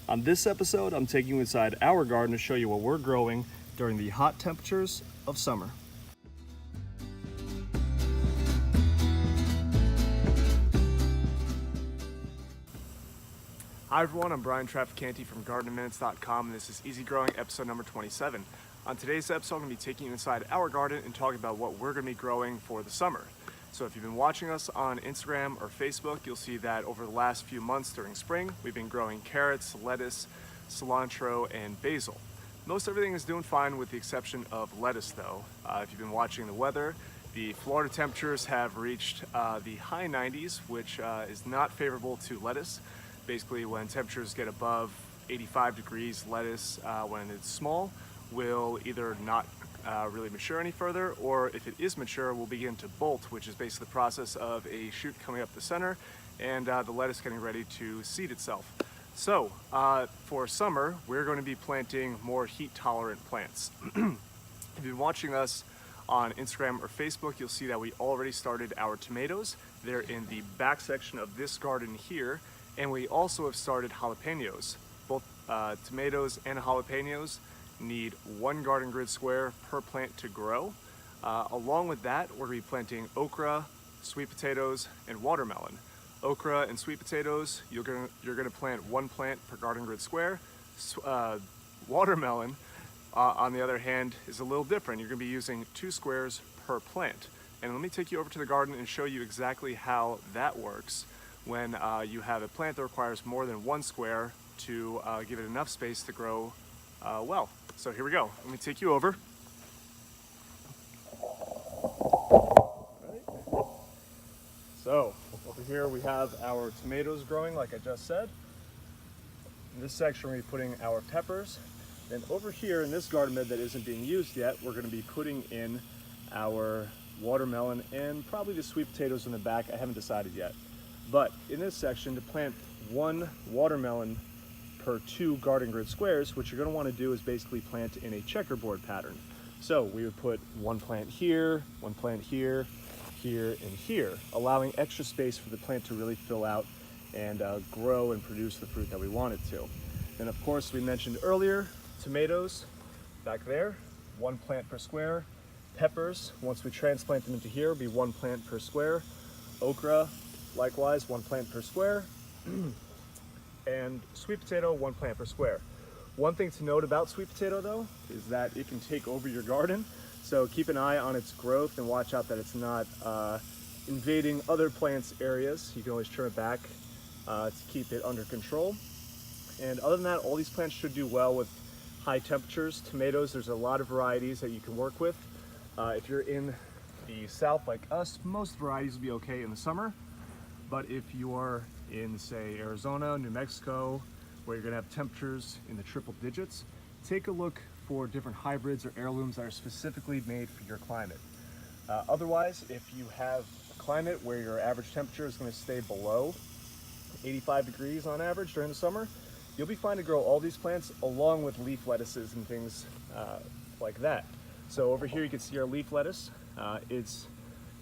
On this episode, I'm taking you inside our garden to show you what we're growing during the hot temperatures of summer. Hi everyone, I'm Brian Trafficanti from GardenMinutes.com, and this is Easy Growing episode number 27. On today's episode, I'm going to be taking you inside our garden and talking about what we're going to be growing for the summer. So if you've been watching us on Instagram or Facebook, you'll see that over the last few months during spring, we've been growing carrots, lettuce, cilantro, and basil. Most everything is doing fine with the exception of lettuce though. If you've been watching the weather, the Florida temperatures have reached the high 90s, which is not favorable to lettuce. Basically, when temperatures get above 85 degrees, lettuce, when it's small, will either not really mature any further, or if it is mature, will begin to bolt, which is basically the process of a shoot coming up the center and the lettuce getting ready to seed itself. So, for summer, we're going to be planting more heat-tolerant plants. If you've been watching us on Instagram or Facebook, you'll see that we already started our tomatoes. They're in the back section of this garden here. And we also have started jalapenos. Both tomatoes and jalapenos need 1 garden grid square per plant to grow. Along with that, we're going to be planting okra, sweet potatoes, and watermelon. Okra and sweet potatoes, you're going to plant 1 plant per garden grid square. Watermelon, on the other hand, is a little different. You're going to be using 2 squares per plant. And let me take you over to the garden and show you exactly how that works when you have a plant that requires more than 1 square to give it enough space to grow well. So here we go. Let me take you over. Right. So over here we have our tomatoes growing, like I just said. In this section we're going to be putting our peppers. Then over here in this garden bed that isn't being used yet, we're going to be putting in our watermelon and probably the sweet potatoes in the back. I haven't decided yet. But in this section, to plant 1 watermelon per 2 garden grid squares, what you're going to want to do is basically plant in a checkerboard pattern. So we would put 1 plant here, 1 plant here, here, and here, allowing extra space for the plant to really fill out and grow and produce the fruit that we want it to. And of course, we mentioned earlier, tomatoes back there, 1 plant per square. Peppers, once we transplant them into here, will be 1 plant per square. Okra, likewise, 1 plant per square. And sweet potato, 1 plant per square. One thing to note about sweet potato though, is that it can take over your garden. So keep an eye on its growth and watch out that it's not invading other plants' areas. You can always trim it back to keep it under control. And other than that, all these plants should do well with high temperatures. Tomatoes, there's a lot of varieties that you can work with. If you're in the south like us, most varieties will be okay in the summer. But if you are in, say, Arizona, New Mexico, where you're going to have temperatures in the triple digits, take a look for different hybrids or heirlooms that are specifically made for your climate. Otherwise, if you have a climate where your average temperature is going to stay below 85 degrees on average during the summer, you'll be fine to grow all these plants along with leaf lettuces and things like that. So over here you can see our leaf lettuce. It's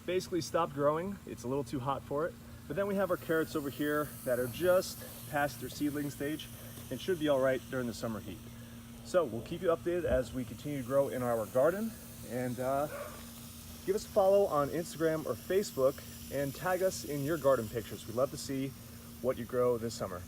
basically stopped growing. It's a little too hot for it. But then we have our carrots over here that are just past their seedling stage and should be all right during the summer heat. So we'll keep you updated as we continue to grow in our garden, and give us a follow on Instagram or Facebook and tag us in your garden pictures. We'd love to see what you grow this summer.